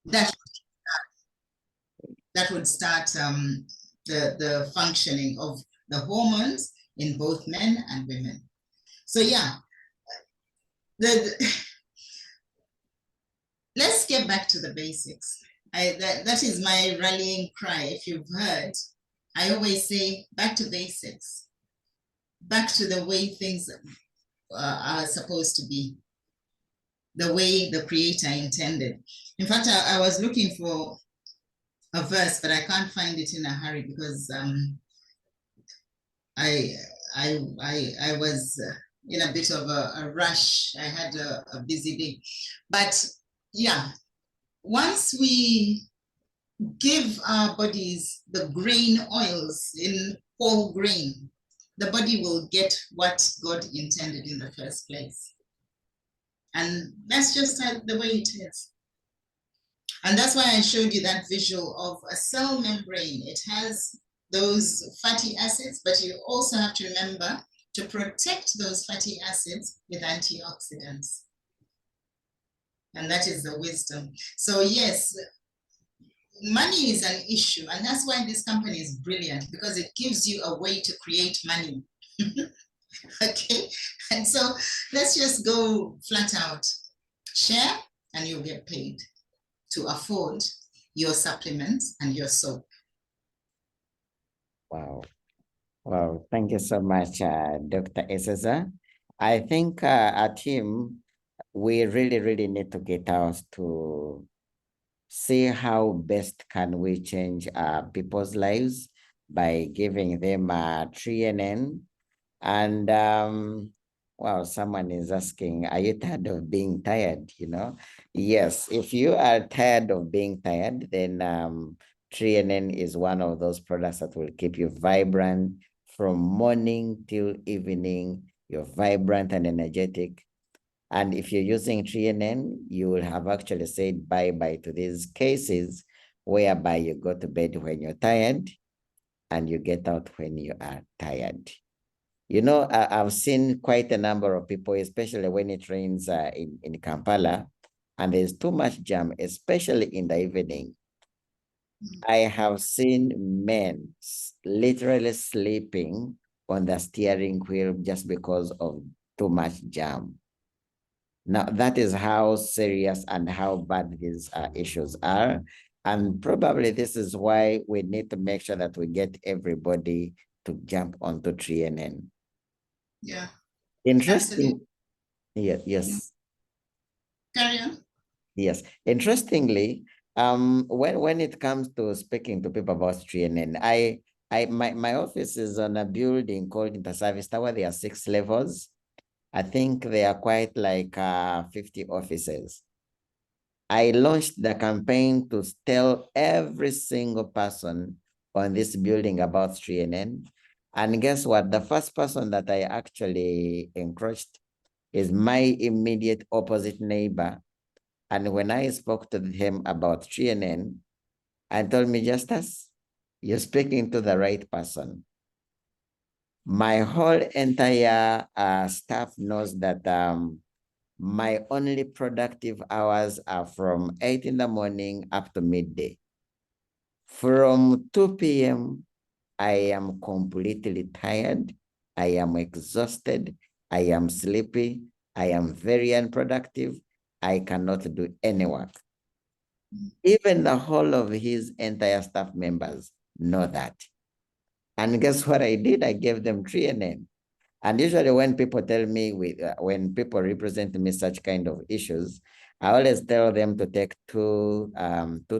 that that would start the functioning of the hormones in both men and women. So yeah, let's get back to the basics. That is my rallying cry. If you've heard, I always say back to basics, back to the way things are supposed to be, the way the Creator intended. In fact, I was looking for a verse, but I can't find it in a hurry because I I was in a bit of a rush. I had a busy day, but yeah, once we give our bodies the grain oils in whole grain, the body will get what God intended in the first place. And that's just the way it is. And that's why I showed you that visual of a cell membrane. It has those fatty acids, but you also have to remember to protect those fatty acids with antioxidants. And that is the wisdom. So yes, money is an issue, and that's why this company is brilliant, because it gives you a way to create money. Okay, and so let's just go flat out. Share and you'll get paid to afford your supplements and your soap. Wow. Well, thank you so much, Dr. Eseza. I think our team, we really need to get out to see how best can we change people's lives by giving them Tre-En-En. And well, someone is asking, are you tired of being tired? You know, yes, if you are tired of being tired, then Tre-En-En is one of those products that will keep you vibrant from morning till evening. You're vibrant and energetic. And if you're using Tre-En-En, you will have actually said bye-bye to these cases whereby you go to bed when you're tired and you get out when you are tired. You know, I've seen quite a number of people, especially when it rains in Kampala, and there's too much jam, especially in the evening. I have seen men literally sleeping on the steering wheel just because of too much jam. Now, that is how serious and how bad these issues are. And probably this is why we need to make sure that we get everybody to jump onto Tre-En-En. Yeah. Interesting. Yeah, yes. Carry on. Yes. Interestingly, when it comes to speaking to people about Tre-En-En, my office is on a building called Inter-Service Tower. There are 6 levels. I think there are quite like 50 offices. I launched the campaign to tell every single person on this building about Tre-En-En. And guess what? The first person that I actually encroached is my immediate opposite neighbor. And when I spoke to him about Tre-En-En, I told me, Justus, you're speaking to the right person. My whole entire staff knows that my only productive hours are from 8 in the morning up to midday. From 2 p.m., I am completely tired. I am exhausted. I am sleepy. I am very unproductive. I cannot do any work. Even the whole of his entire staff members know that. And guess what I did? I gave them Tre-En-En. And usually when people tell me, when people represent me such kind of issues, I always tell them to take two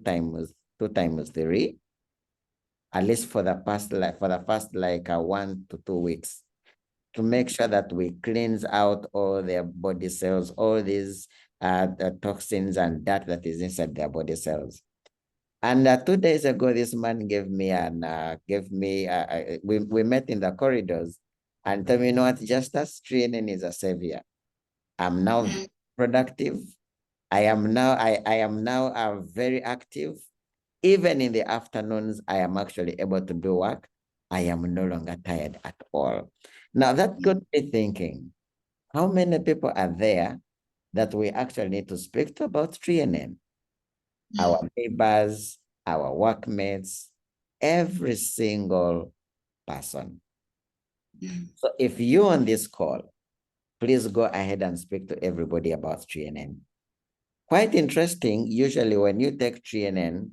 times 3, at least for the first 1 to 2 weeks, to make sure that we cleanse out all their body cells, all these the toxins and that is inside their body cells. And 2 days ago, this man gave me we met in the corridors and told me, you know what, Justus, Tre-En-En is a savior. I'm now productive. I am now very active. Even in the afternoons, I am actually able to do work. I am no longer tired at all. Now that got me thinking, how many people are there that we actually need to speak to about Tre-En-En? our neighbors, our workmates, every single person. So if you're on this call, please go ahead and speak to everybody about Tre-En-En. Quite interesting. Usually when you take Tre-En-En,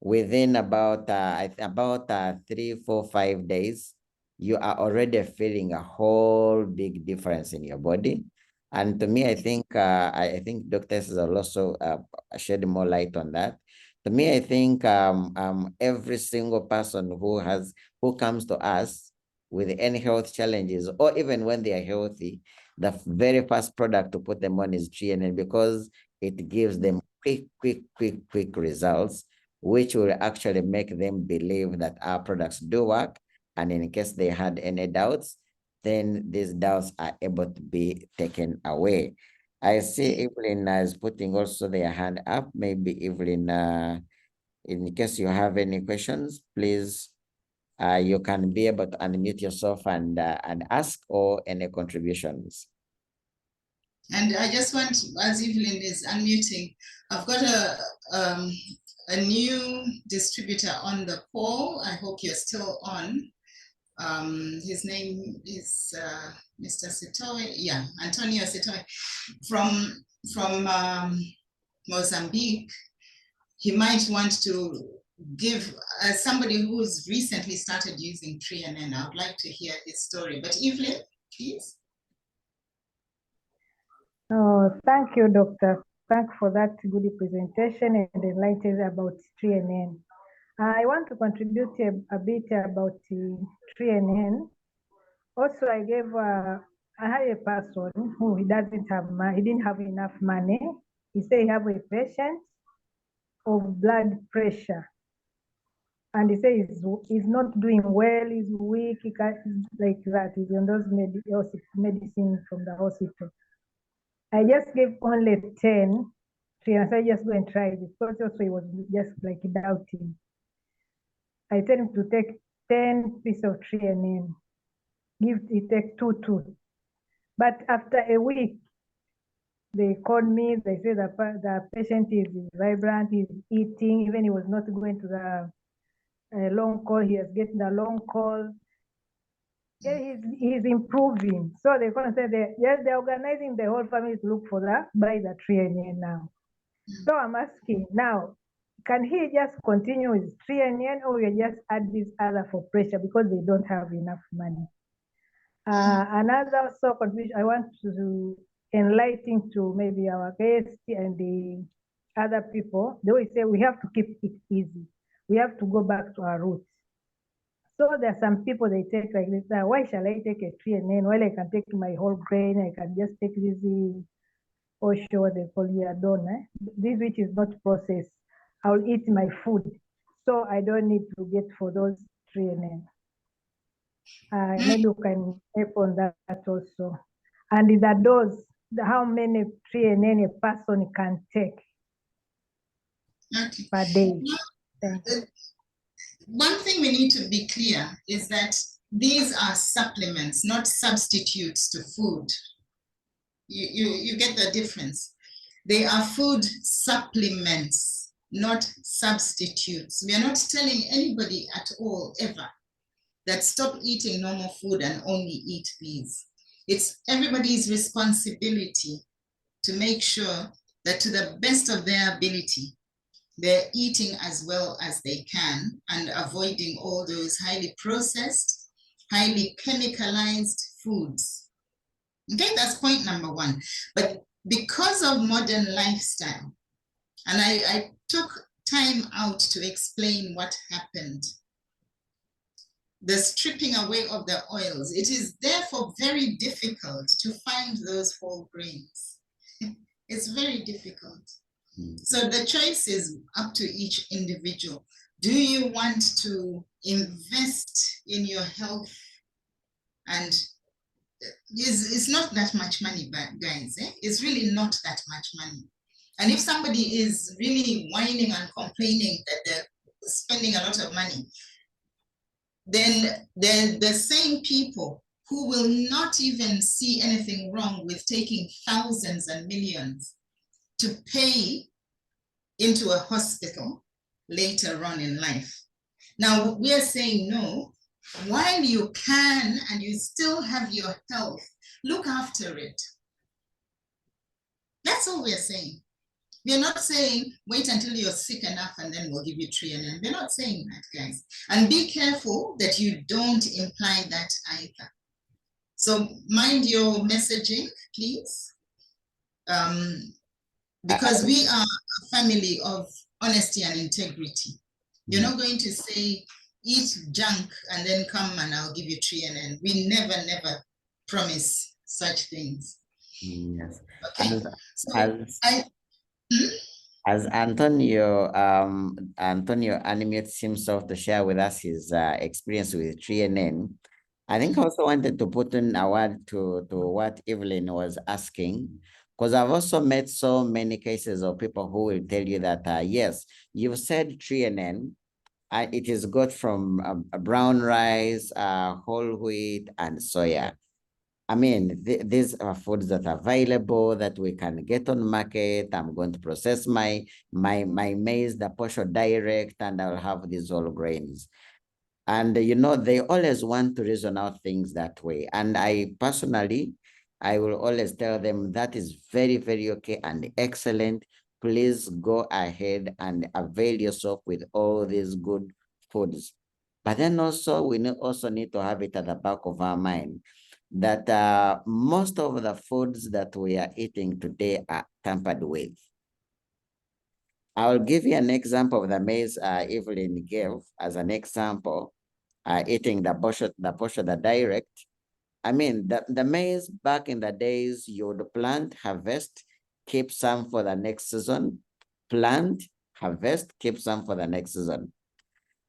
within about 3, 4, 5 days, you are already feeling a whole big difference in your body. And to me, I think doctors will also shed more light on that. To me, I think every single person who comes to us with any health challenges, or even when they are healthy, the very first product to put them on is Tre-En-En, because it gives them quick results, which will actually make them believe that our products do work. And in case they had any doubts, then these doubts are able to be taken away. I see Evelyn is putting also their hand up. Maybe Evelyn, in case you have any questions, please, you can be able to unmute yourself and ask, or any contributions. And I just want, as Evelyn is unmuting, I've got a new distributor on the call. I hope you're still on. His name is Mr. Sitoe. Yeah, Antonio Sitoe from Mozambique. He might want to give, as somebody who's recently started using Tre-En-En, I would like to hear his story. But Evelyn, please. Oh, thank you, Doctor. Thanks for that good presentation and enlightenment about Tre-En-En. I want to contribute a bit about Tre-En-En. Also, I had a person who he didn't have enough money. He said he have a patient of blood pressure. And he says he's not doing well, he's weak, he can't, like that. He's on those medicine from the hospital. I just gave only 10. I said, just go and try it. Because also he was just like doubting. I tell him to take 10 pieces of Tre-En-En. He take 2. But after a week, they called me, they said the patient is vibrant, he's eating, even he was not going to the long call, he has getting the long call. Yeah, he's improving. So they're going to say they're organizing the whole family to look for buy the Tre-En-En now. So I'm asking now, can he just continue with Tre-En-En, or you just add this other for pressure because they don't have enough money? Another also contribution I want to enlighten to maybe our guests and the other people, they always say we have to keep it easy. We have to go back to our roots. So there are some people they take like this. Why shall I take a Tre-En-En? Well, I can take my whole grain. I can just take this osho, they call yadon. This which is not processed. I'll eat my food. So I don't need to get for those Tre-En-En. Maybe you can help on that also. And the dose, how many Tre-En-En a person can take per day? Thank you. One thing we need to be clear is that these are supplements, not substitutes to food. You get the difference. They are food supplements, not substitutes. We are not telling anybody at all, ever, that stop eating normal food and only eat these. It's everybody's responsibility to make sure that to the best of their ability, they're eating as well as they can and avoiding all those highly processed, highly chemicalized foods. Okay, that's point number one. But because of modern lifestyle, and I took time out to explain what happened, the stripping away of the oils, it is therefore very difficult to find those whole grains. It's very difficult. So the choice is up to each individual. Do you want to invest in your health? And it's not that much money, guys. It's really not that much money. And if somebody is really whining and complaining that they're spending a lot of money, then they're the same people who will not even see anything wrong with taking thousands and millions to pay into a hospital later on in life. Now, we are saying no, while you can and you still have your health, look after it. That's all we're saying. We're not saying wait until you're sick enough and then we'll give you Tre-En-En. We're not saying that, guys. And be careful that you don't imply that either. So mind your messaging, please. Because we are a family of honesty and integrity. You're not going to say, eat junk and then come and I'll give you Tre-En-En. We never promise such things. Yes. Okay. As Antonio unmutes himself to share with us his experience with Tre-En-En, I think I also wanted to put in a word to what Evelyn was asking, because I've also met so many cases of people who will tell you that, yes, you've said Tre-En-En, it is got from brown rice, whole wheat, and soya. I mean, these are foods that are available that we can get on market. I'm going to process my maize, the posho direct, and I'll have these whole grains. And, you know, they always want to reason out things that way. And I personally, I will always tell them that is very, very okay and excellent. Please go ahead and avail yourself with all these good foods. But then also, we also need to have it at the back of our mind that most of the foods that we are eating today are tampered with. I'll give you an example of the maize Evelyn gave as an example, eating the posho, the direct. I mean, the maize back in the days, you would plant, harvest, keep some for the next season, plant, harvest, keep some for the next season.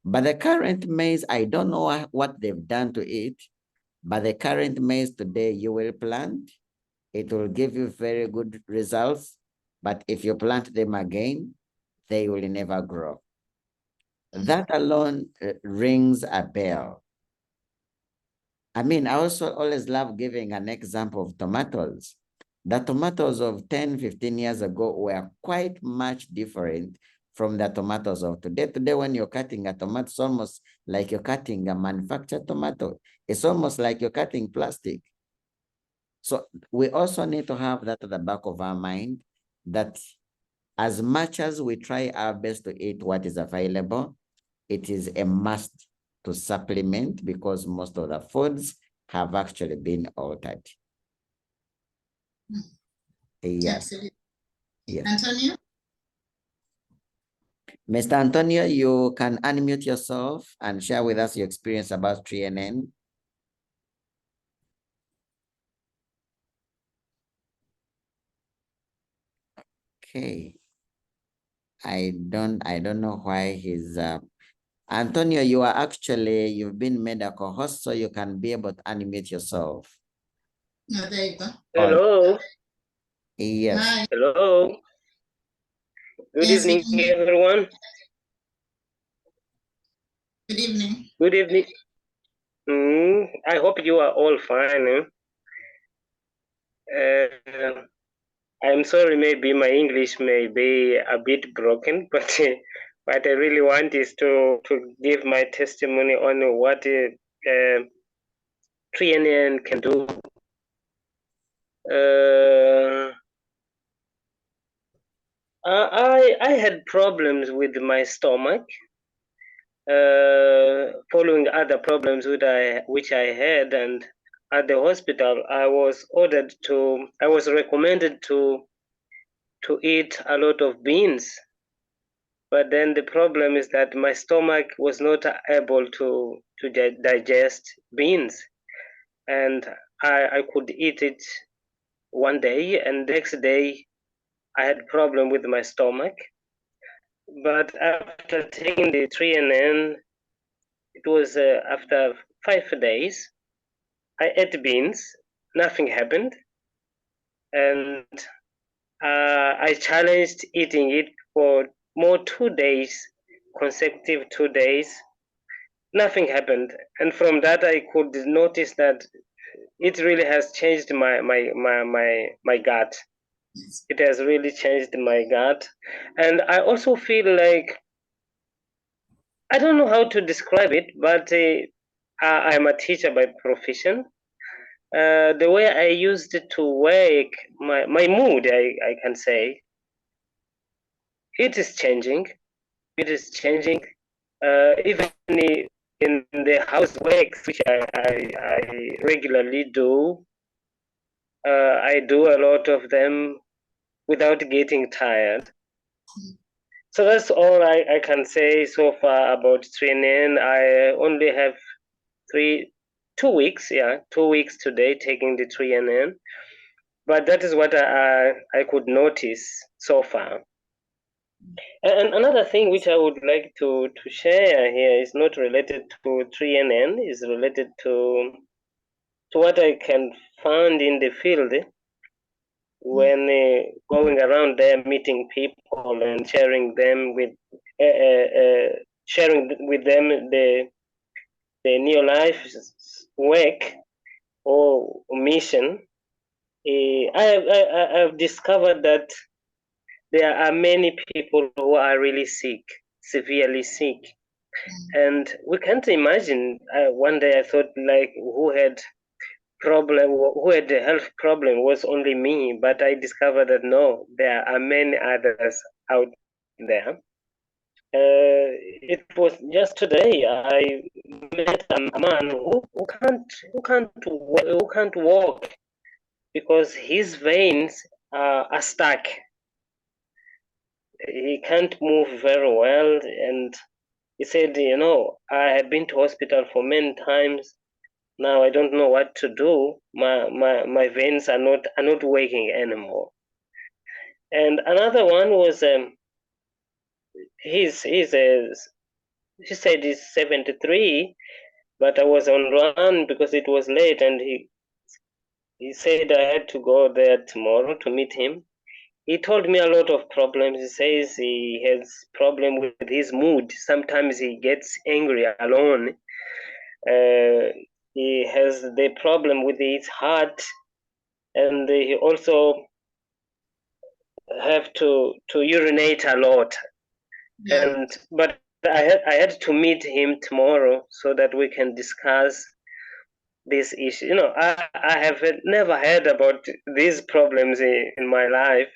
But the current maize, I don't know what they've done to it, but the current maize today, you will plant, it will give you very good results. But if you plant them again, they will never grow. That alone rings a bell. I mean, I also always love giving an example of tomatoes. The tomatoes of 10, 15 years ago were quite much different from the tomatoes of today. Today, when you're cutting a tomato, it's almost like you're cutting a manufactured tomato. It's almost like you're cutting plastic. So we also need to have that at the back of our mind, that as much as we try our best to eat what is available, it is a must to supplement, because most of the foods have actually been altered. Yes. Absolutely. Yes. Antonio? Mr. Antonio, you can unmute yourself and share with us your experience about Tre-En-En. Okay. I don't know why he's Antonio, you've been made a co-host, so you can be able to unmute yourself. No, there you go. Hello. Yes. Hi. Hello. Good evening, everyone. Good evening. Good evening. I hope you are all fine. I'm sorry, maybe my English may be a bit broken, but what I really want is to give my testimony on what Tre-En-En can do. I had problems with my stomach, following other problems which I had, and at the hospital I was recommended to eat a lot of beans. But then the problem is that my stomach was not able to digest beans, and I could eat it one day, and next day I had problem with my stomach. But after taking the Tre-En-En, it was after 5 days, I ate beans, nothing happened, and I challenged eating it for more 2 days, consecutive 2 days, nothing happened. And from that I could notice that it really has changed my gut. It has really changed my gut. And I also feel like, I don't know how to describe it, but I'm a teacher by profession. The way I used to work, my mood, I can say, it is changing. It is changing. Even in the houseworks, which I regularly do, I do a lot of them without getting tired. So that's all I can say so far about Tre-En-En. I only have 2 weeks, 2 weeks today taking the Tre-En-En. But that is what I could notice so far. And another thing which I would like to share here is not related to Tre-En-En, is related to what I can find in the field when going around there, meeting people and sharing with them the Neolife work or mission. I've discovered that there are many people who are really sick, severely sick. And we can't imagine. One day I thought, like, who had a health problem was only me, but I discovered that no, there are many others out there. It was just today I met a man who can't walk because his veins are stuck. He can't move very well, and he said, I have been to hospital for many times. Now I don't know what to do. My veins are not working anymore. And another one was he said he's 73, but I was on run because it was late, and he said I had to go there tomorrow to meet him. He told me a lot of problems. He says he has problem with his mood. Sometimes he gets angry alone. He has the problem with his heart, and he also have to urinate a lot. Yeah. But I had to meet him tomorrow so that we can discuss this issue. I have never heard about these problems in my life.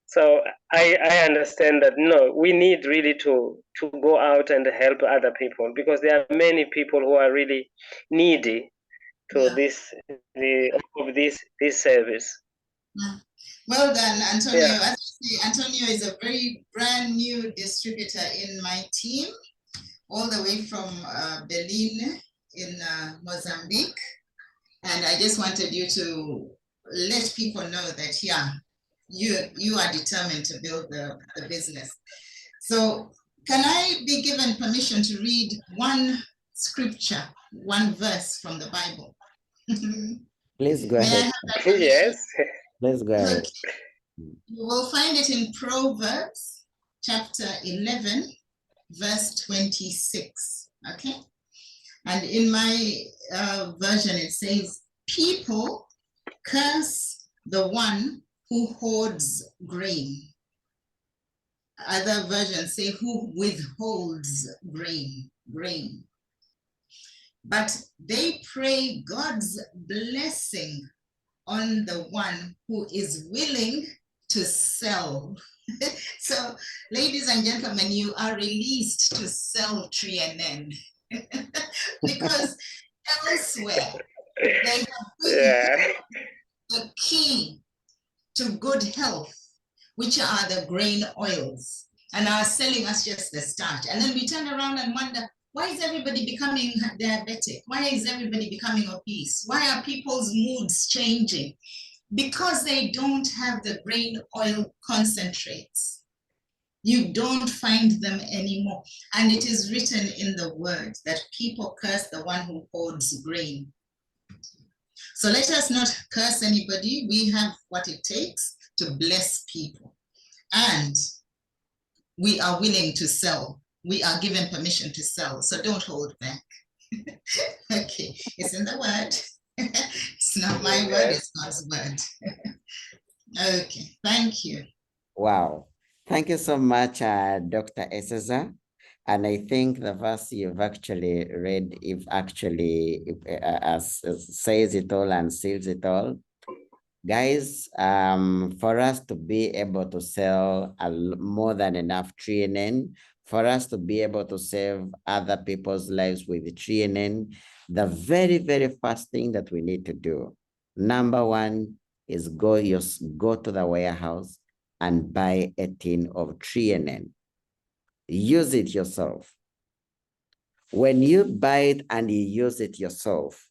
So I understand that we need really to go out and help other people, because there are many people who are really needy to this service. Well done, Antonio. Yeah. As I say, Antonio is a very brand new distributor in my team, all the way from Berlin in Mozambique. And I just wanted you to let people know that, you are determined to build the business. So can I be given permission to read one scripture, one verse from the Bible? Please go ahead. Yes. Please go ahead. You will find it in Proverbs chapter 11, verse 26. Okay. And in my version, it says, people curse the one who hoards grain. Other versions say who withholds grain. But they pray God's blessing on the one who is willing to sell. So, ladies and gentlemen, you are released to sell Tre-En-En. Because elsewhere, they have the key to good health, which are the grain oils, and are selling us just the starch. And then we turn around and wonder, why is everybody becoming diabetic? Why is everybody becoming obese? Why are people's moods changing? Because they don't have the grain oil concentrates. You don't find them anymore. And it is written in the word that people curse the one who hoards grain. So let us not curse anybody. We have what it takes to bless people. And we are willing to sell. We are given permission to sell. So don't hold back. Okay, it's in the word. It's not my word, it's God's word. Okay, thank you. Wow. Thank you so much, Dr. Eseza. And I think the verse you've actually read, if actually as says it all and seals it all. Guys, for us to be able to sell more than enough Tre-En-En, for us to be able to save other people's lives with Tre-En-En, the very, very first thing that we need to do, number one, is go to the warehouse and buy a tin of Tre-En-En. Use it yourself. When you buy it and you use it yourself,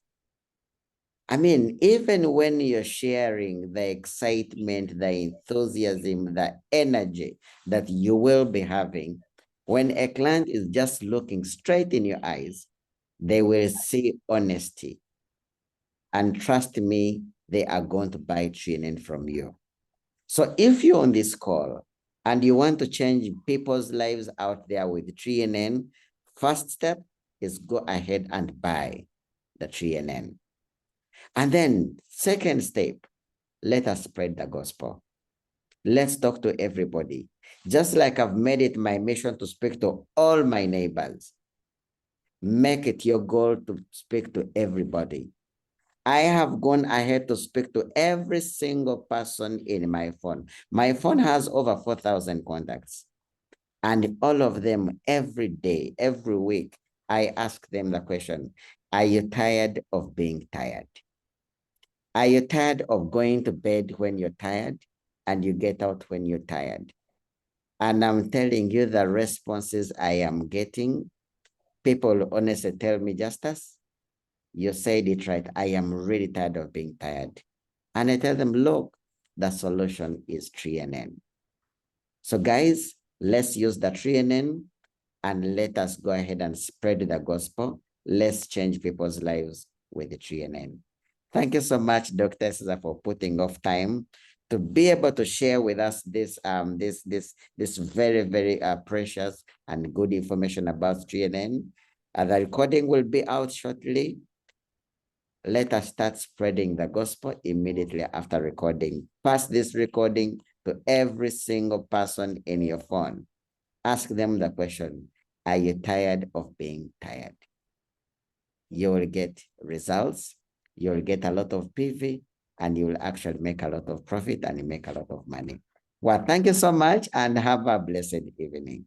I mean, even when you're sharing the excitement, the enthusiasm, the energy that you will be having, when a client is just looking straight in your eyes, they will see honesty. And trust me, they are going to buy Tre-En-En from you. So if you're on this call and you want to change people's lives out there with Tre-En-En, first step is go ahead and buy the Tre-En-En. And then second step, let us spread the gospel. Let's talk to everybody. Just like I've made it my mission to speak to all my neighbors, make it your goal to speak to everybody. I have gone ahead to speak to every single person in my phone. My phone has over 4,000 contacts. And all of them, every day, every week, I ask them the question, are you tired of being tired? Are you tired of going to bed when you're tired and you get out when you're tired? And I'm telling you the responses I am getting. People honestly tell me, Justus, you said it right. I am really tired of being tired. And I tell them, look, the solution is Tre-En-En. So guys, let's use the Tre-En-En and let us go ahead and spread the gospel. Let's change people's lives with the Tre-En-En. Thank you so much, Dr. Eseza, for putting off time to be able to share with us this very, very precious and good information about Tre-En-En. The recording will be out shortly. Let us start spreading the gospel immediately after recording. Pass this recording to every single person in your phone. Ask them the question, are you tired of being tired? You will get results, you'll get a lot of PV, and you will actually make a lot of profit and you make a lot of money. Well, thank you so much and have a blessed evening.